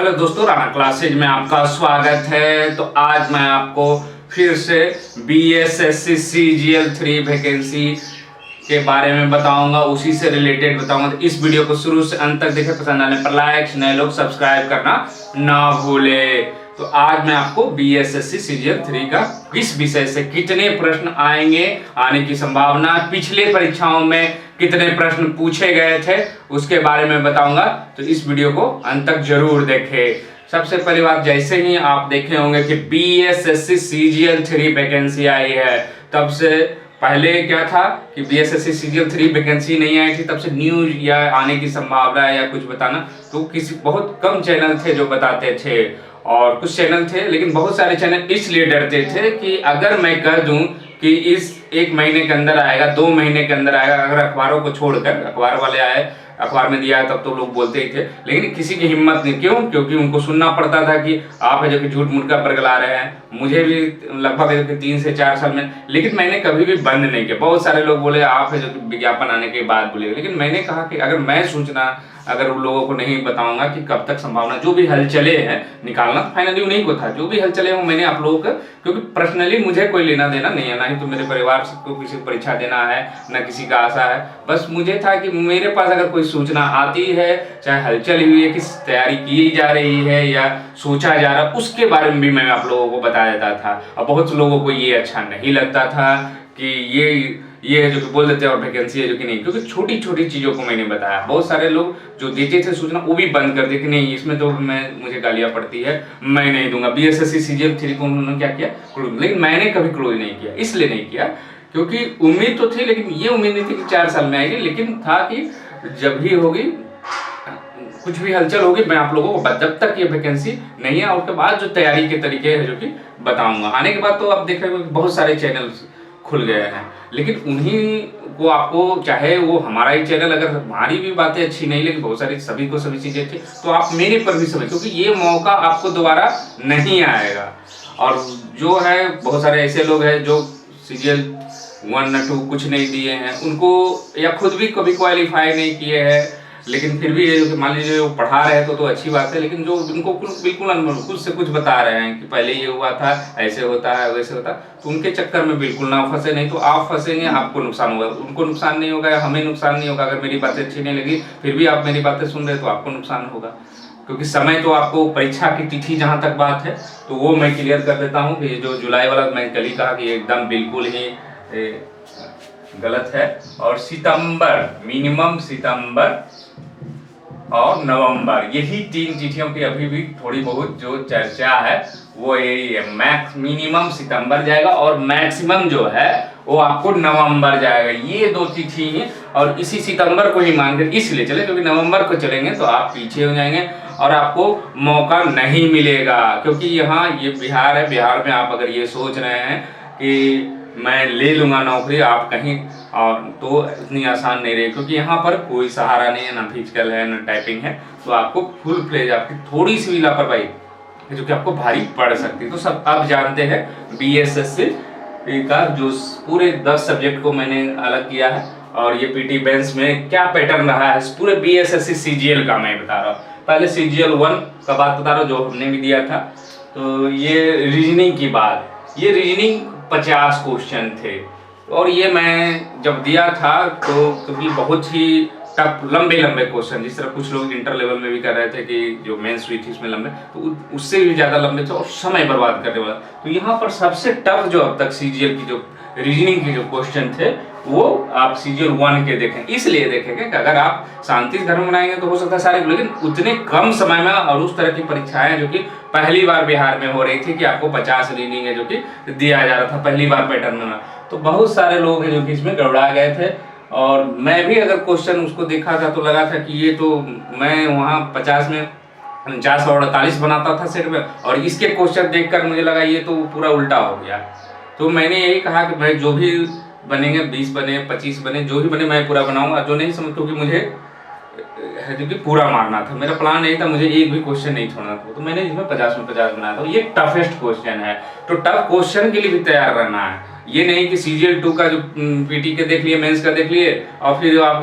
Hello दोस्तों, Rana classes में आपका स्वागत है। तो आज मैं आपको फिर से BSSC CGL 3 वैकेंसी के बारे में बताऊंगा, उसी से रिलेटेड बताऊंगा। तो इस वीडियो को शुरू से अंत तक देखें, पसंद आने पर लाइक, नए लोग सब्सक्राइब करना ना भूले। तो आज मैं आपको BSSC CGL 3 का इस विषय से कितने प्रश्न आएंगे, आने की संभावना, पिछले परीक्षाओं में कितने प्रश्न पूछे गए थे, उसके बारे में बताऊंगा। तो इस वीडियो को अंत तक जरूर देखें। सबसे पहली बात, जैसे ही आप देखे होंगे कि BSSC CGL 3 वैकेंसी आई है, तब से पहले क्या था कि BSSC CGL 3 वैकेंसी नहीं आई थी, तब से न्यूज या आने की संभावना या कुछ बताना, तो किसी बहुत कम चैनल थे जो बताते थे, और कुछ चैनल थे, लेकिन बहुत सारे चैनल इसलिए डरते थे कि अगर मैं कह दूं कि इस 1 महीने के अंदर आएगा, 2 महीने के अंदर आएगा, अगर अखबारों को छोड़कर अखबार वाले आए, अखबार में दिया है, तब तो लोग बोलते ही थे, लेकिन किसी की हिम्मत नहीं। क्यों? क्योंकि उनको सुनना पड़ता था कि आप है जो कि झूठ मूठ का बरगला रहे हैं। मुझे भी लगभग 3 से 4 साल में, लेकिन मैंने कभी भी बंद नहीं किया। बहुत सारे लोग बोले आप है जो कि विज्ञापन आने के बाद बोले, लेकिन मैंने कहा कि अगर मैं सूचना अगर उन लोगों को नहीं बताऊंगा कि कब तक संभावना, जो भी हलचले हैं निकालना फाइनली उन्हीं को था, जो भी हलचले हो मैंने आप लोगों को, क्योंकि पर्सनली मुझे कोई लेना देना नहीं है, ना ही तो मेरे परिवार को किसी को परीक्षा देना है, ना किसी का आशा है। बस मुझे था कि मेरे पास अगर कोई सूचना आती है, चाहे हलचल हुई है, किस तैयारी की जा रही है या सोचा जा रहा है, उसके बारे में भी मैं आप लोगों को बता देता था। और बहुत लोगों को ये अच्छा नहीं लगता था कि ये है जो कि बोल देते हैं और वैकेंसी है जो कि नहीं, क्योंकि छोटी छोटी चीज़ों को मैंने बताया। बहुत सारे लोग जो देते थे सूचना, वो भी बंद कर दिए कि नहीं, इसमें तो मुझे गालियाँ पड़ती है, मैं नहीं दूंगा। BSSC CGL 3 को उन्होंने क्या किया, क्लोज। लेकिन मैंने कभी क्लोज नहीं किया। इसलिए नहीं किया क्योंकि उम्मीद तो थी, लेकिन ये उम्मीद नहीं थी कि 4 साल में आएगी, लेकिन था कि जब भी होगी, कुछ भी हलचल होगी, मैं आप लोगों को जब तक ये वैकेंसी नहीं है, उसके बाद जो तैयारी के तरीके हैं जो कि बताऊंगा। आने के बाद तो आप देख रहे हो कि बहुत सारे चैनल खुल गए हैं, लेकिन उन्हीं को आपको, चाहे वो हमारा ही चैनल, अगर हमारी भी बातें अच्छी नहीं, लेकिन बहुत सारी सभी को सभी चीज़ें अच्छी, तो आप मेरे पर भी समझ, क्योंकि ये मौका आपको दोबारा नहीं आएगा। और जो है बहुत सारे ऐसे लोग हैं जो CGL 1 या 2 कुछ नहीं दिए हैं, उनको या खुद भी कभी क्वालिफाई नहीं किए हैं, लेकिन फिर भी मान लीजिए वो पढ़ा रहे हैं तो अच्छी बात है, लेकिन जो उनको बिल्कुल अनुभव, खुद से कुछ बता रहे हैं कि पहले ये हुआ था, ऐसे होता है, वैसे होता है, तो उनके चक्कर में बिल्कुल ना फंसे, नहीं तो आप फंसेंगे, आपको नुकसान होगा। उनको नुकसान नहीं होगा, हमें नुकसान नहीं होगा। अगर मेरी बातें अच्छी नहीं लगी, फिर भी आप मेरी बातें सुन रहे तो आपको नुकसान होगा, क्योंकि समय तो आपको, परीक्षा की तिथि जहाँ तक बात है तो वो मैं क्लियर कर देता हूँ कि जो जुलाई वाला मैं कल ही कहा कि एकदम बिल्कुल ही गलत है। और सितंबर, मिनिमम सितंबर और नवंबर, यही 3 तिथियों की अभी भी थोड़ी बहुत जो चर्चा है वो यही है। मिनिमम सितंबर जाएगा और मैक्सिमम जो है वो आपको नवंबर जाएगा। ये 2 तिथि हैं, और इसी सितंबर को ही मानकर इसलिए चले क्योंकि नवंबर को चलेंगे तो आप पीछे हो जाएंगे और आपको मौका नहीं मिलेगा। क्योंकि यहाँ ये बिहार है, बिहार में आप अगर ये सोच रहे हैं कि मैं ले लूँगा नौकरी, आप कहीं, और तो इतनी आसान नहीं रही, क्योंकि यहाँ पर कोई सहारा नहीं है, ना फिजिकल है, ना टाइपिंग है। तो आपको फुल फ्लेज, आपकी थोड़ी सी भी लापरवाही जो कि आपको भारी पड़ सकती है। तो सब आप जानते हैं BSSC का जो पूरे 10 सब्जेक्ट को मैंने अलग किया है, और ये PT बेंच में क्या पैटर्न रहा है पूरे BSSC CGL का मैं बता रहा हूँ। पहले CGL 1 का बात बता रहा हूँ जो हमने भी दिया था। तो ये रीजनिंग की बात, ये रीजनिंग 50 क्वेश्चन थे, और ये मैं जब दिया था तो कभी बहुत ही टफ, लंबे लंबे क्वेश्चन, जिस तरह कुछ लोग इंटर लेवल में भी कर रहे थे कि जो मेंस हुई थी उसमें लंबे, तो उससे भी ज़्यादा लंबे थे और समय बर्बाद करने वाला। तो यहाँ पर सबसे टफ जो अब तक CGL की जो रीजनिंग के जो क्वेश्चन थे वो आप CGL 1 के देखें। इसलिए देखेंगे कि अगर आप शांति से धर्म बनाएंगे तो हो सकता है सारे, लेकिन उतने कम समय में, और उस तरह की परीक्षाएं जो कि पहली बार बिहार में हो रही थी कि आपको 50 रीजनिंग है जो कि दिया जा रहा था पहली बार पैटर्न में, तो बहुत सारे लोग हैं जो कि इसमें गड़बड़ा गए थे। और मैं भी अगर क्वेश्चन उसको देखा था तो लगा था कि ये तो मैं वहाँ 50 में 49 और 48 बनाता था सेट में, और इसके क्वेश्चन देखकर मुझे लगा ये तो पूरा उल्टा हो गया। तो मैंने यही कहा कि मैं जो भी बनेंगे, 20 बने, 25 बने, जो भी बने मैं पूरा बनाऊंगा, जो नहीं समझ, क्योंकि मुझे है जो कि पूरा मारना था, मेरा प्लान नहीं था, मुझे एक भी क्वेश्चन नहीं छोड़ना था। तो मैंने इसमें 50 में 50 बनाया था। ये टफेस्ट क्वेश्चन है, तो टफ क्वेश्चन के लिए भी तैयार रहना है। ये नहीं कि CGL 2 का जो PT के देख लिए, मेंस का देख लिए और फिर आप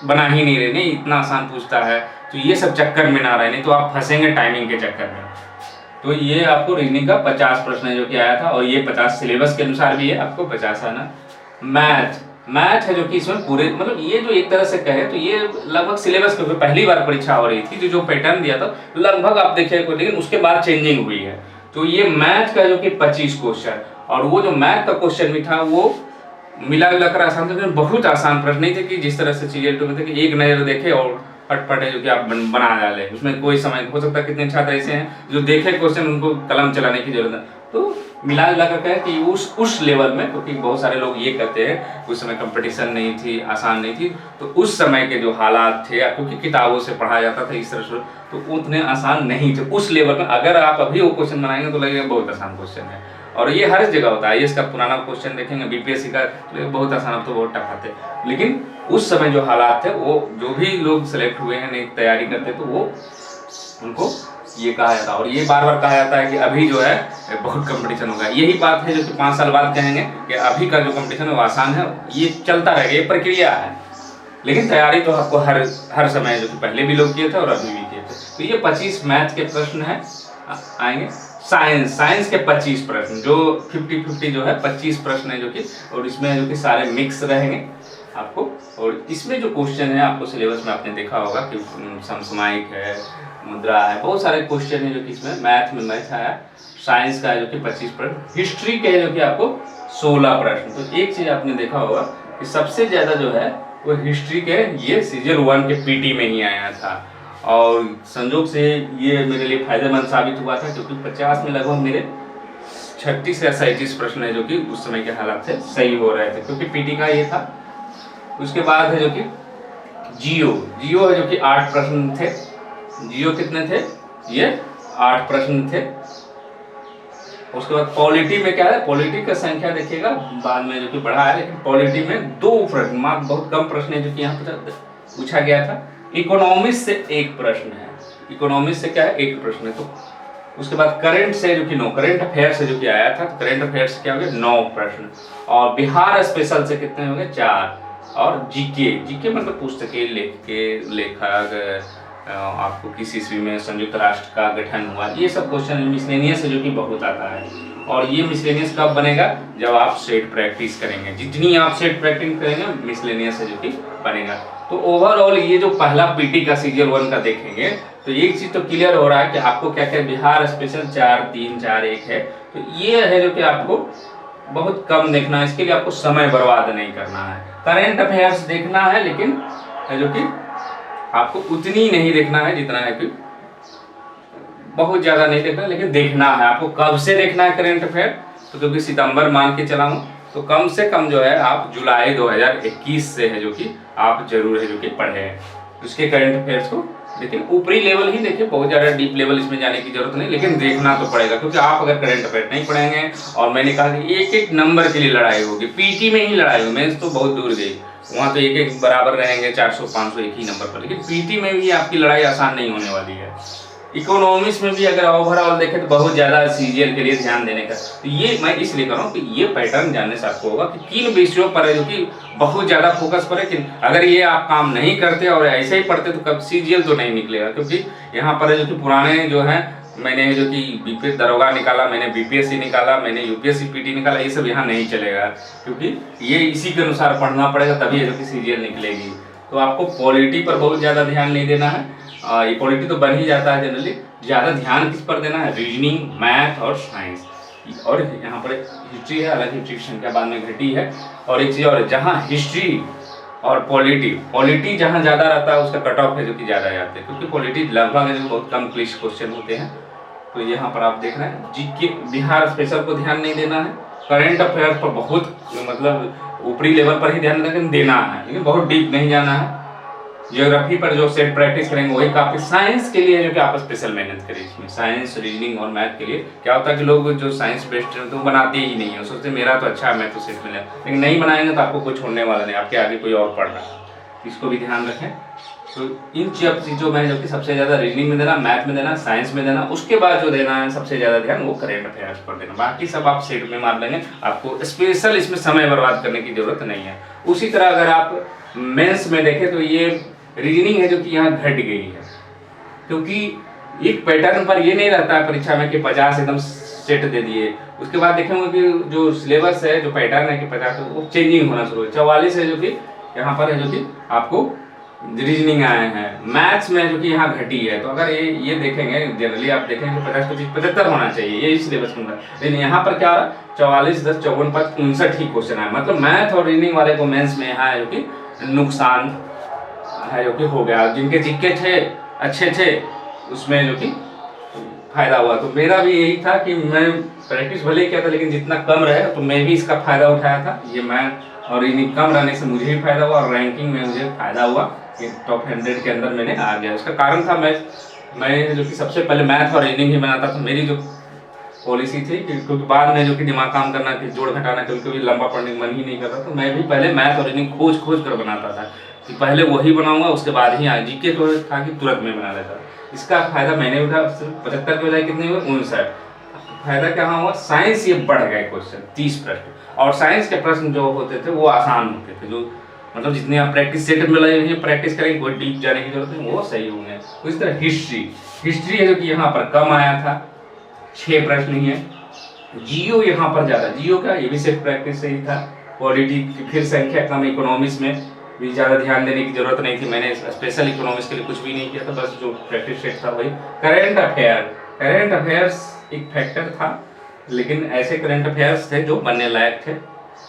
बना ही नहीं रहे, नहीं, इतना आसान पूछता है तो ये सब चक्कर में ना रहे, नहीं तो आप फंसेंगे टाइमिंग के चक्कर में। तो ये आपको रीजनिंग का 50 प्रश्न है जो कि आया था, और ये 50 सिलेबस के अनुसार भी है, आपको 50 आना। मैथ है जो कि इसमें पूरे मतलब ये जो एक तरह से कहे तो ये लगभग सिलेबस के पहली बार परीक्षा हो रही थी, जो पैटर्न दिया था लगभग आप देखिए, लेकिन उसके बाद चेंजिंग हुई है। तो ये मैथ का जो कि 25 क्वेश्चन, और वो जो मैथ का क्वेश्चन भी था वो मिला जुला कर आसान था, लेकिन बहुत आसान प्रश्न नहीं थे कि जिस तरह से CGL 2 में थे कि एक नजर देखे और फटफट है जो कि आप बना डाले, उसमें कोई समय हो सकता है। कितने छात्र ऐसे हैं जो देखे क्वेश्चन उनको कलम चलाने की जरूरत है। तो मिला जुला कर कहे कि उस लेवल में, क्योंकि बहुत सारे लोग ये कहते हैं उस समय कंपटीशन नहीं थी, आसान नहीं थी, तो उस समय के जो हालात थे, क्योंकि किताबों से पढ़ा जाता था इस तरह से, तो उतने आसान नहीं थे उस लेवल में। अगर आप अभी वो क्वेश्चन बनाएंगे तो लगेगा बहुत आसान क्वेश्चन है, और ये हर जगह होता है। इसका पुराना क्वेश्चन देखेंगे BPSC का, तो बहुत आसान, अब तो बहुत टफ आते, लेकिन उस समय जो हालात थे, वो जो भी लोग सेलेक्ट हुए हैं, नहीं तैयारी करते, तो वो उनको ये कहा जाता है। और ये बार बार कहा जाता है कि अभी जो है बहुत कंपटीशन होगा। यही बात है जो कि 5 साल बाद कहेंगे कि अभी का जो कंपटीशन है वो आसान है, ये चलता रहेगा, ये प्रक्रिया है। लेकिन तैयारी तो आपको हर समय जो कि पहले भी लोग किए थे और अभी भी किए थे। तो ये 25 मैथ के प्रश्न है आएंगे। साइंस के 25 प्रश्न, जो 50-50 जो है 25 प्रश्न है जो कि, और इसमें जो कि सारे मिक्स रहेंगे आपको। और इसमें जो क्वेश्चन है आपको सिलेबस में आपने देखा होगा कि समसामयिक है, मुद्रा है, बहुत सारे क्वेश्चन है जो कि इसमें मैथ आया। साइंस का है जो कि 25 प्रश्न, हिस्ट्री के है जो कि आपको 16 प्रश्न। तो एक चीज आपने देखा होगा कि सबसे ज्यादा जो है वो हिस्ट्री के, ये CGL 1 के PT में ही आया था, और संजोग से ये मेरे लिए फायदेमंद साबित हुआ था, क्योंकि 50 में लगभग मेरे 36 या 37 प्रश्न है जो कि उस समय के हालात से सही हो रहे थे, क्योंकि PT का ये था। उसके बाद है जो कि जियो है जो कि 8 प्रश्न थे। जियो कितने थे? ये 8 प्रश्न थे। उसके बाद पॉलिटी में क्या है, पॉलिटी का संख्या देखिएगा बाद में जो कि बढ़ा है, लेकिन पॉलिटी में 2 प्रश्न, मात्र बहुत कम प्रश्न है जो कि यहाँ पर पूछा गया था। इकोनॉमिक्स से 1 प्रश्न है, इकोनॉमिक्स से क्या है 1 प्रश्न है। तो उसके बाद करंट से जो कि 9, करंट अफेयर से जो कि आया था, तो करंट अफेयर से क्या हो गया 9 प्रश्न, और बिहार स्पेशल से कितने हो गए 4, और जीके मतलब पुस्तकें लेखक आपको किस ईस्वी में संयुक्त राष्ट्र का गठन हुआ, ये सब क्वेश्चन मिसलेनियस है जो कि बहुत आता है। और ये मिसलेनियस कब बनेगा? जब आप सेट प्रैक्टिस करेंगे, जितनी आप सेट प्रैक्टिस करेंगे मिसलेनियस है जो कि बनेगा। तो ओवरऑल ये जो पहला PT का CGL 1 का देखेंगे तो एक चीज तो क्लियर हो रहा है कि आपको क्या क्या बिहार स्पेशल 4, 3, 4, 1 है। तो ये है जो कि आपको बहुत कम देखना है, इसके लिए आपको समय बर्बाद नहीं करना है। करेंट अफेयर्स देखना है, लेकिन है जो कि आपको उतनी नहीं देखना है जितना है कि बहुत ज्यादा नहीं देखना, लेकिन देखना है। आपको कब से देखना है करेंट अफेयर? तो क्योंकि सितंबर मान के चला हूँ, तो कम से कम जो है आप जुलाई 2021 से है जो कि आप जरूर है जो कि पढ़ें उसके करंट अफेयर्स को। लेकिन ऊपरी लेवल ही देखिए, बहुत ज़्यादा डीप लेवल इसमें जाने की जरूरत नहीं, लेकिन देखना तो पड़ेगा, क्योंकि आप अगर करंट अफेयर नहीं पढ़ेंगे, और मैंने कहा कि एक एक नंबर के लिए लड़ाई होगी, PT में ही लड़ाई होगी, मेंस तो बहुत दूर गई, वहाँ तो एक एक बराबर रहेंगे 400-500 एक ही नंबर पर, लेकिन PT में भी आपकी लड़ाई आसान नहीं होने वाली है। इकोनॉमिक्स में भी अगर ओवरऑल देखें तो बहुत ज़्यादा CGL के लिए ध्यान देने का, तो ये मैं इसलिए कर रहा हूँ कि ये पैटर्न जानने से आपको होगा कि किन विषयों पर है जो कि बहुत ज़्यादा फोकस पर है। कि अगर ये आप काम नहीं करते और ऐसे ही पढ़ते तो कब CGL तो नहीं निकलेगा, क्योंकि यहाँ पर है जो कि पुराने जो है, मैंने जो कि BPS दरोगा निकाला, मैंने BPSC निकाला, मैंने UPSC PT निकाला, ये सब यहाँ नहीं चलेगा, क्योंकि ये इसी के अनुसार पढ़ना पड़ेगा, तभी है जो कि CGL निकलेगी। तो आपको पॉलिटी पर बहुत ज़्यादा ध्यान नहीं देना है, ये पॉलिटी तो बन ही जाता है जनरली। ज़्यादा ध्यान किस पर देना है? रीजनिंग, मैथ और साइंस। और यहाँ पर हिस्ट्री है, हालांकि हिस्ट्री की संख्या बाद में घटी है। और एक चीज़ और, जहाँ हिस्ट्री और पॉलिटी जहाँ ज़्यादा रहता है उसका कट ऑफ है जो कि ज़्यादा जाते हैं, क्योंकि पॉलिटी लगभग जो बहुत कम क्वेश्चन होते हैं। तो यहाँ पर आप देख रहे हैं GK बिहार स्पेशल को ध्यान नहीं देना है, करंट अफेयर्स पर बहुत मतलब ऊपरी लेवल पर ही ध्यान देना है, लेकिन बहुत डीप नहीं जाना है। ज्योग्राफी पर जो सेट प्रैक्टिस करेंगे वही काफी। साइंस के लिए जो कि आप स्पेशल मेहनत करें, इसमें साइंस, रीजनिंग और मैथ के लिए क्या होता है कि लोग जो साइंस बेस्ड है तो बनाते ही नहीं है, सोचते मेरा तो अच्छा है मैं तो सेट में ले, लेकिन नहीं बनाएंगे तो आपको कुछ छोड़ने वाला नहीं, आपके आगे कोई और पढ़ रहा है, इसको भी ध्यान रखें। तो इन चीज़ों में जो कि सबसे ज़्यादा रीजनिंग में देना, मैथ में देना, साइंस में देना, उसके बाद जो देना है सबसे ज़्यादा ध्यान वो करेंट अफेयर्स पर देना, बाकी सब आप सेट में मार लेंगे, आपको स्पेशल इसमें समय बर्बाद करने की जरूरत नहीं है। उसी तरह अगर आप मेंस में देखें तो ये रीजनिंग है जो कि यहाँ घट गई है, क्योंकि एक पैटर्न पर ये नहीं रहता है परीक्षा में कि 50 एकदम सेट दे दिए, उसके बाद देखेंगे कि जो सिलेबस है, जो पैटर्न है कि 50 वो चेंजिंग होना शुरू है। 44 है जो कि यहाँ पर है, जो कि आपको रीजनिंग आए हैं। मैथ्स में जो कि यहाँ घटी है, तो अगर ये देखेंगे जनरली आप देखेंगे 50 25 75 होना चाहिए, यही सिलेबस में, लेकिन यहाँ पर क्या 44 10 54 5 59 ही क्वेश्चन है। मतलब मैथ और रीजनिंग वाले को मेंस में यहाँ है जो कि नुकसान है जो कि हो गया। जिनके जीके थे अच्छे थे उसमें जो कि फायदा हुआ। तो मेरा भी यही था कि मैं प्रैक्टिस भले ही किया था, लेकिन जितना कम रहे तो मैं भी इसका फायदा उठाया था। ये मैथ और रीजनिंग कम रहने से मुझे भी फायदा हुआ और रैंकिंग में मुझे फायदा हुआ कि टॉप 100 के अंदर मैंने आ गया। इसका कारण था मैं जो कि सबसे पहले मैथ और रीजनिंग ही बनाता था। मेरी जो पॉलिसी थी क्योंकि बाद में जो कि दिमाग काम करना कि जोड़ घटाना कभी कभी लंबा पढ़ने का मन ही नहीं करता, तो मैं भी पहले मैथ और रीजनिंग खोज कर बनाता था कि पहले वही बनाऊंगा, उसके बाद ही जीके तो था कि तुरंत में बना लेता। इसका फायदा मैंने उठा, सिर्फ 75 के बजाय कितने हुए 59। फायदा क्या हुआ, साइंस ये बढ़ गए क्वेश्चन 30 प्रश्न, और साइंस के प्रश्न जो होते थे वो आसान होते थे। जो मतलब जितने आप प्रैक्टिस सेट में लगे हैं प्रैक्टिस करेंगे, कोई डीप जाने की जरूरत नहीं, वो सही होंगे। तो इस तरह हिस्ट्री है जो कि यहाँ पर कम आया था, 6 प्रश्न ही है। जियो यहाँ पर ज्यादा, जियो का ये भी सिर्फ प्रैक्टिस से ही था। पॉलिटी की फिर संख्या कम, इकोनॉमिक्स में भी ज़्यादा ध्यान देने की जरूरत नहीं थी। मैंने स्पेशल इकोनॉमिक्स के लिए कुछ भी नहीं किया था, बस जो प्रैक्टिस सेट था वही। करंट अफेयर्स एक फैक्टर था, लेकिन ऐसे करंट अफेयर्स थे जो बनने लायक थे।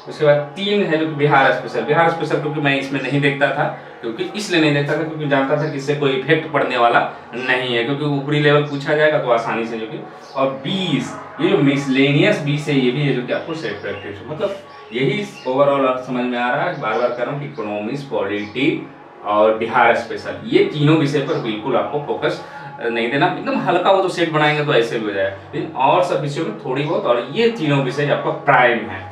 उसके बाद 3 है जो कि बिहार स्पेशल क्योंकि मैं इसमें नहीं देखता था, क्योंकि इसलिए नहीं देखता था क्योंकि जानता था कि इससे कोई इफेक्ट पड़ने वाला नहीं है, क्योंकि ऊपरी लेवल पूछा जाएगा तो आसानी से जो कि। और 20 ये जो मिसलेनियस 20 है, ये भी है जो कि आपको सेट प्रैक्टिस, मतलब यही ओवरऑल आप समझ में आ रहा है। बार बार कर रहा हूँ कि इकोनॉमिक्स, पॉलिटी और बिहार स्पेशल, ये तीनों विषय पर बिल्कुल आपको फोकस नहीं देना। एकदम हल्का वो तो सेट बनाएंगे तो ऐसे भी हो जाएगा, लेकिन और सब विषयों में थोड़ी बहुत, और ये तीनों विषय आपका प्राइम है।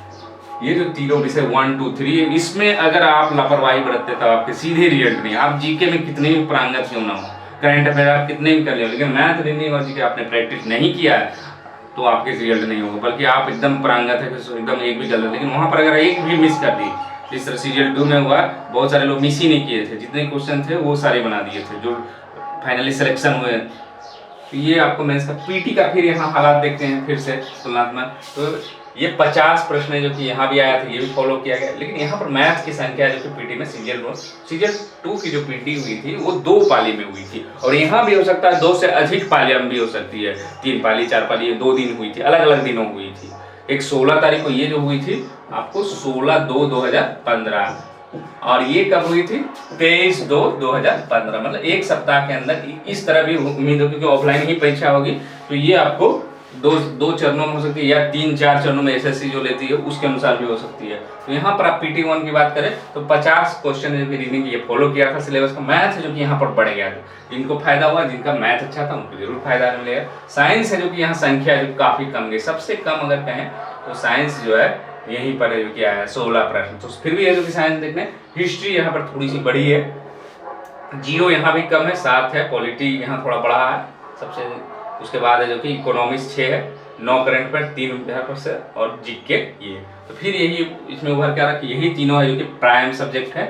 ये जो तीनों विषय 1 2 3, इसमें अगर आप लापरवाही बरतते तो आपके सीधे रिजल्ट नहीं। आप जीके में कितने भी प्रांगत क्यों ना हो, करंट अफेयर आप कितने भी कर लियो, लेकिन मैथ रीजनिंग और जीके आपने प्रैक्टिस नहीं किया है तो आपके रिजल्ट नहीं होगा, बल्कि आप एकदम प्रांगत है, एकदम एक भी गलत। लेकिन वहाँ पर अगर एक भी मिस कर दी, जिस तरह सीरियल 2 में हुआ, बहुत सारे लोग मिस ही नहीं किए थे, जितने क्वेश्चन थे वो सारे बना दिए थे जो फाइनली सिलेक्शन हुए। तो ये आपको मेंस का पीटी का फिर यहाँ हालात देखते हैं फिर से तुलनात्मक। तो ये 50 प्रश्न है जो कि यहाँ भी आया था, ये भी फॉलो किया गया। लेकिन यहाँ पर मैथ्स की संख्या जो कि पीटी में सीरियल 2 की जो पीटी हुई थी वो 2 पाली में हुई थी, और यहाँ भी हो सकता है 2 से अधिक पालियां भी हो सकती है, 3 पाली 4 पाली, 2 दिन हुई थी, अलग अलग दिनों हुई थी। एक 16 तारीख को ये जो हुई थी आपको 16/2/2015, और ये कब हुई थी 23/2/2015, मतलब एक सप्ताह के अंदर। इस तरह भी उम्मीद हो क्योंकि ऑफलाइन ही परीक्षा होगी, तो ये आपको दो चरणों में हो सकती है, या 3-4 चरणों में एसएससी जो लेती है उसके अनुसार भी हो सकती है। तो यहाँ पर आप PT1 की बात करें तो 50 क्वेश्चन जो कि रीजनिंग ये फॉलो किया था सिलेबस का। मैथ है जो कि यहाँ पर बढ़ गया था, जिनको फायदा हुआ, जिनका मैथ अच्छा था उनको जरूर फायदा मिलेगा। साइंस है जो कि यहाँ संख्या जो काफी कम गई, सबसे कम अगर कहें तो साइंस जो है यहीं पर है जो कि आया है 16 प्रश्न, तो फिर भी है जो कि साइंस देखने। हिस्ट्री यहाँ पर थोड़ी सी बड़ी है, जियो यहाँ भी कम है 7 है, पॉलिटी यहाँ थोड़ा बड़ा है सबसे। उसके बाद है जो कि इकोनॉमिक्स 6 है, 9 करंट पर 3 बिहार से, और जीके ये। तो फिर यही इसमें उभर के आ रहा कि यही तीनों है जो कि प्राइम सब्जेक्ट है,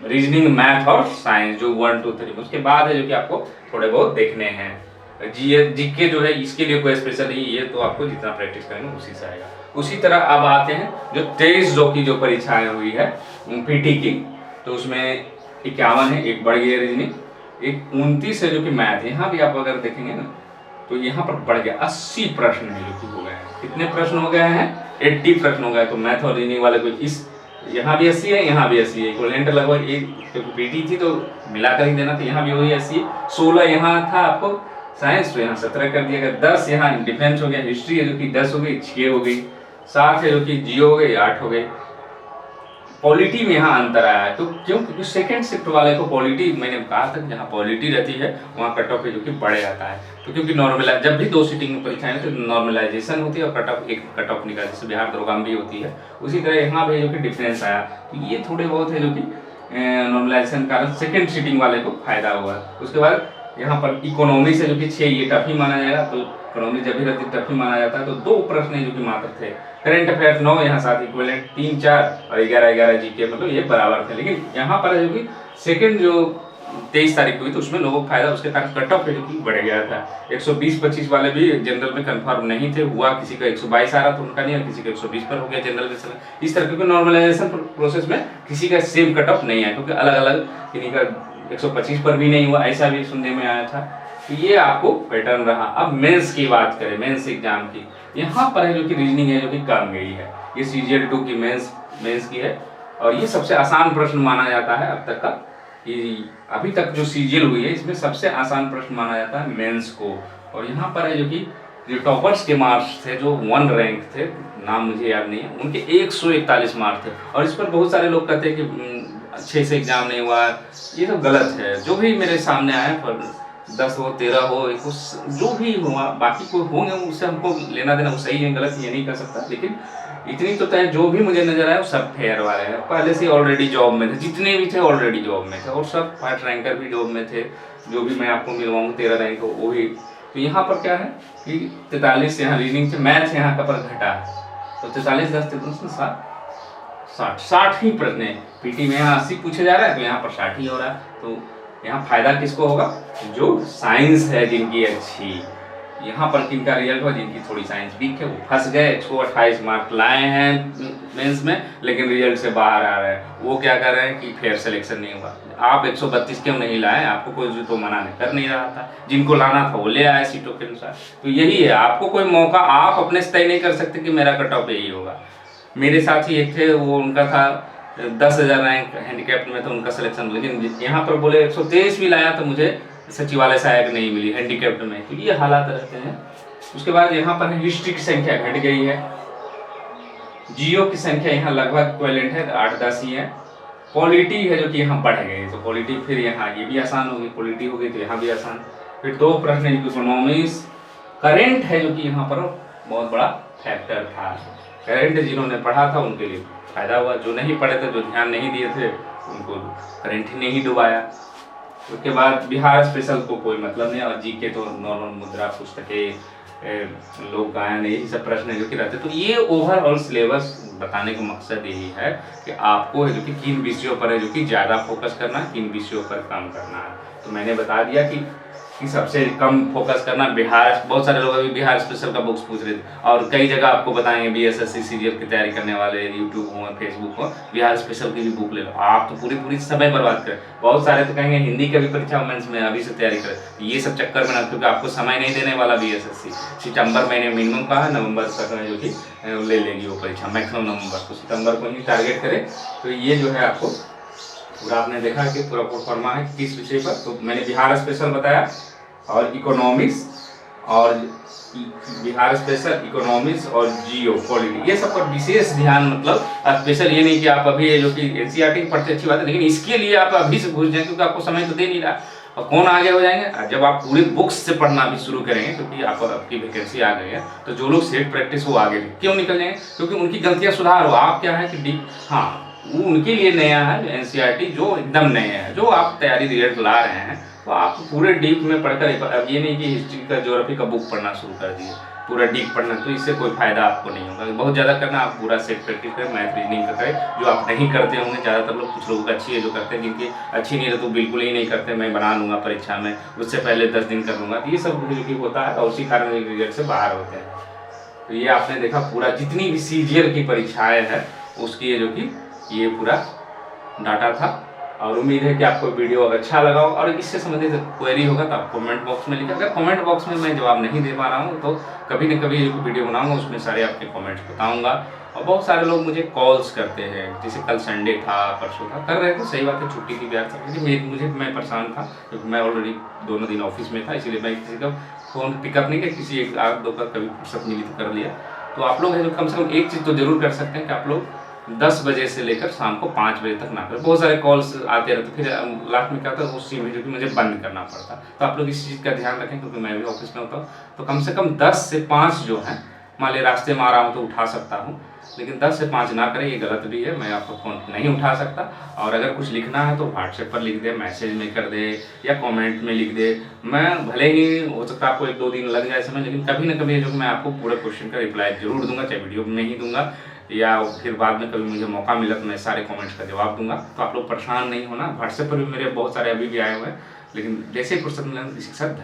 रीजनिंग, मैथ और साइंस जो 1 2 3। उसके बाद है जो कि आपको थोड़े बहुत देखने हैं। जीके जो है इसके लिए कोई स्पेशल नहीं, ये तो आपको जितना प्रैक्टिस करेंगे उसी से आएगा। उसी तरह अब आते हैं जो 23 की जो परीक्षाएं हुई है पीटी की, तो उसमें 51 है, एक बढ़ गई है रीजनिंग, एक 29 है जो कि मैथ। यहाँ भी आप अगर देखेंगे ना तो यहाँ पर बढ़ गया 80 प्रश्न है जो कि हो गए हैं। कितने प्रश्न हो गए हैं 80 प्रश्न हो गए। तो मैथ और रीजनिंग वाले को इस यहाँ भी 80 है, यहाँ भी 80 है, इक्विवेलेंट लगभग एक, क्योंकि पीटी थी तो मिलाकर ही देना, तो यहाँ भी वही 80 है। 16 यहाँ था आपको साइंस, तो यहाँ 17 कर दिया गया। 10 यहाँ डिफेंस हो गया, हिस्ट्री है जो कि 10 हो गई, 6 हो गई, 7 है जो कि जियो हो गई, 8 हो गई। पॉलिटी में यहाँ अंतर आया है, तो क्यों? क्योंकि सेकंड शिफ्ट वाले को पॉलिटी, मैंने कहा था जहाँ पॉलिटी रहती है वहाँ कट ऑफ जो कि बढ़े जाता है। तो क्योंकि नॉर्मलाइज, जब भी 2 सीटिंग में परीक्षाएं तो नॉर्मलाइजेशन होती है और कट ऑफ निकाल, जैसे बिहार दरोगा भी होती है, उसी तरह यहाँ भी जो कि डिफरेंस आया। तो ये थोड़े बहुत है जो कि नॉर्मलाइजेशन के कारण सेकेंड सीटिंग वाले को फायदा हुआ। उसके बाद यहाँ पर इकोनॉमी से जो कि 6 ये टफ ही माना जाएगा, तो इकोनॉमी जब भी रहती टफ ही माना जाता है। तो 2 प्रश्न जो कि मात्र थे। करंट अफेयर 9 यहाँ 7, इक्विवेलेंट 3 4 और 11 11 जीके, मतलब ये बराबर थे। लेकिन यहाँ पर जो कि सेकंड जो 23 तारीख हुई, तो उसमें लोगों को फायदा, उसके कारण कट ऑफ बढ़ गया था। 120-25 वाले भी जनरल में कंफर्म नहीं थे, हुआ किसी का 122 आ रहा तो उनका नहीं, और किसी का 120 पर हो गया जनरल में। इस तरह के नॉर्मलाइजेशन प्रोसेस में किसी का सेम कट ऑफ नहीं आया, क्योंकि अलग अलग किसी का 125 पर भी नहीं हुआ, ऐसा भी सुनने में आया था। तो ये आपको पैटर्न रहा। अब मेंस की बात करें, मेंस एग्जाम की, यहाँ पर है जो कि रीजनिंग है जो कि कम गई है। ये CGL 2 की मेंस की है, और ये सबसे आसान प्रश्न माना जाता है अब तक का, कि अभी तक जो CGL हुई है इसमें सबसे आसान प्रश्न माना जाता है मेंस को। और यहाँ पर है जो कि जो टॉपर्स के मार्क्स थे, जो 1 रैंक थे, नाम मुझे याद नहीं है, उनके 141 मार्क्स थे। और इस पर बहुत सारे लोग कहते हैं कि अच्छे से एग्जाम नहीं हुआ, ये तो गलत है। जो भी मेरे सामने आए, पर 10 हो 13 हो, जो भी हुआ, बाकी कोई होंगे उससे हमको लेना देना, वो सही है गलत ये नहीं कर सकता, लेकिन इतनी तो तय जो भी मुझे नजर आया वो सब फेयर वाले हैं, पहले से ऑलरेडी जॉब में थे, जितने भी थे ऑलरेडी जॉब में थे, और सब 5 रैंकर भी जॉब में थे। जो भी मैं आपको मिलवाऊँ 13 रैंक हो वो ही। तो यहाँ पर क्या है कि 43 यहाँ रीजनिंग से, मैथ्स यहाँ का पर घटा है, तो 43 10 60 ही प्रश्न है। PT में यहाँ 80 पूछे जा रहा है, तो यहाँ पर 60 ही हो रहा है। तो यहाँ फायदा किसको होगा? जो साइंस है जिनकी अच्छी, यहाँ पर किनका रिजल्ट हुआ, जिनकी थोड़ी साइंस वीक है, वो फंस गए। 128 मार्क लाए हैं मेंस में, लेकिन रिजल्ट से बाहर आ रहे हैं। वो क्या कर रहे हैं कि फेयर सिलेक्शन नहीं हुआ। आप 132 क्यों नहीं लाए? आपको कोई तो मना नहीं कर नहीं रहा था, जिनको लाना था वो ले आए सीटों के अनुसार। तो यही है, आपको कोई मौका आप अपने से तय नहीं कर सकते कि मेरा कट ऑफ यही होगा। मेरे साथ ही एक थे, वो उनका था 10,000 रैंक हैंडीकैप्ड में, तो उनका सिलेक्शन, लेकिन यहाँ पर बोले 123 भी लाया तो मुझे सचिवालय सहायक नहीं मिली हैंडीकैप्ड में। तो ये हालात रहते हैं। उसके बाद यहाँ पर हिस्ट्री की संख्या घट गई है, जियो की संख्या यहाँ लगभग इक्विवेलेंट है, 8-10 ही है। पॉलिटी है जो कि यहाँ बढ़ गई, तो पॉलिटी फिर यहाँ ये भी आसान होगी, पॉलिटी हो गई तो यहाँ भी आसान। फिर 2 प्रश्न है इकोनॉमिक्स, करेंट है जो कि यहाँ पर बहुत बड़ा फैक्टर था। करेंट जिन्होंने पढ़ा था उनके लिए फायदा हुआ, जो नहीं पढ़े थे, जो ध्यान नहीं दिए थे, उनको करेंट ही नहीं डुबाया। उसके बाद बिहार स्पेशल को कोई मतलब नहीं, और GK तो नॉर्मल मुद्रा पुस्तकें, लोक गायन, यही सब प्रश्न है जो कि रहते। तो ये ओवरऑल सिलेबस बताने का मकसद यही है कि आपको है जो कि किन विषयों पर है जो कि ज़्यादा फोकस करना है, किन विषयों पर कम करना है। तो मैंने बता दिया कि सबसे कम फोकस करना बिहार। बहुत सारे लोग अभी बिहार स्पेशल का बुक्स पूछ रहे थे, और कई जगह आपको बताएंगे BSSC CGL की तैयारी करने वाले, यूट्यूब हो, फेसबुक हो, बिहार स्पेशल की भी बुक ले लो। आप तो पूरी समय बर्बाद करें। बहुत सारे तो कहेंगे हिंदी का भी परीक्षा वुमेंस में अभी से तैयारी करें, ये सब चक्कर में ना, क्योंकि आपको समय नहीं देने वाला BSSC। सितंबर महीने मिनिमम का है, नवंबर तक जो कि ले लेगी वो परीक्षा, मैक्सिमम नवंबर, तो सितंबर को ही टारगेट करें। तो ये जो है आपको पूरा आपने देखा कि पूरा प्रोफार्मा है किस विषय पर। तो मैंने बिहार स्पेशल बताया, और इकोनॉमिक्स, और बिहार स्पेशल, इकोनॉमिक्स और जियो पॉलिटी, ये सब पर विशेष ध्यान। मतलब स्पेशल ये नहीं कि आप अभी जो कि NCERT पढ़ते अच्छी बात है, लेकिन इसके लिए आप अभी से घुस जाएं, क्योंकि आपको समय तो दे नहीं रहा। और कौन आगे हो जाएंगे जब आप पूरी बुक्स से पढ़ना भी शुरू करेंगे, क्योंकि आपकी वैकेंसी आ गई है। तो जो लोग सेट प्रैक्टिस वो आगे क्यों निकल जाएंगे? क्योंकि उनकी गलतियां सुधार हो। आप क्या है कि डीप, हाँ वो उनके लिए नया है NCERT, जो एकदम नए है, जो आप तैयारी रिजल्ट ला रहे हैं, तो आप पूरे डीप में पढ़कर, अब ये नहीं कि हिस्ट्री का, ज्योग्राफी का बुक पढ़ना शुरू कर दिए, पूरा डीप पढ़ना, तो इससे कोई फायदा आपको नहीं होगा। बहुत ज़्यादा करना, आप पूरा सेट प्रैक्टिस करें, मैथ रीजनिंग का करें, जो आप नहीं करते होंगे। ज़्यादातर लोग, कुछ लोगों का अच्छी है जो करते हैं, जिनकी अच्छी नहीं है तो बिल्कुल ही नहीं करते, मैं बना लूँगा परीक्षा में, उससे पहले 10 दिन कर लूँगा। तो ये सब जो कि होता है, और उसी कारण रिजल्ट से बाहर होते हैं। तो ये आपने देखा पूरा जितनी भी CGL की परीक्षाएँ हैं उसकी जो कि ये पूरा डाटा था। और उम्मीद है कि आपको वीडियो अच्छा लगा हो, और इससे संबंधित क्वेरी होगा तो आप कमेंट बॉक्स में लिखें। अगर कमेंट बॉक्स में मैं जवाब नहीं दे पा रहा हूँ तो कभी न कभी वीडियो बनाऊंगा, उसमें सारे आपके कमेंट्स बताऊंगा। और बहुत सारे लोग मुझे कॉल्स करते हैं, जैसे कल संडे था, परसों था, कर रहे थे, सही बात है, छुट्टी थी बिहार से, मैं परेशान था क्योंकि मैं ऑलरेडी दोनों दिन ऑफिस में था, इसीलिए मैं किसी का फ़ोन पिकअप नहीं किया, किसी एक आध दो का कभी फुर्सत मिली तो कर लिया। तो आप लोग हैं जो कम से कम एक चीज़ तो जरूर कर सकते हैं कि आप लोग 10 बजे से लेकर शाम को 5 बजे तक ना करें। बहुत सारे कॉल्स आते रहते, फिर लास्ट में क्या होता है उस चीज़ में जो कि मुझे बंद करना पड़ता। तो आप लोग इस चीज़ का ध्यान रखें, क्योंकि मैं भी ऑफिस में होता हूँ। तो कम से कम 10 से 5 जो है, मान लिया रास्ते में आ रहा हूँ तो उठा सकता हूँ, लेकिन 10 से 5 ना करें, ये गलत भी है। मैं आपको फ़ोन नहीं उठा सकता, और अगर कुछ लिखना है तो व्हाट्सएप पर लिख दे, मैसेज में कर दे, या कमेंट में लिख दे। मैं भले ही हो सकता है आपको 1-2 दिन लग जाए समय, लेकिन कभी ना कभी जो मैं आपको पूरे क्वेश्चन का रिप्लाई जरूर दूंगा, चाहे वीडियो में ही दूंगा। या फिर बाद में कभी मुझे मौका मिला तो मैं सारे कमेंट्स का जवाब दूंगा। तो आप लोग परेशान नहीं होना, व्हाट्सएप पर भी मेरे बहुत सारे अभी भी आए हुए हैं, लेकिन जैसे ही फुर्सत मिले इसी के साथ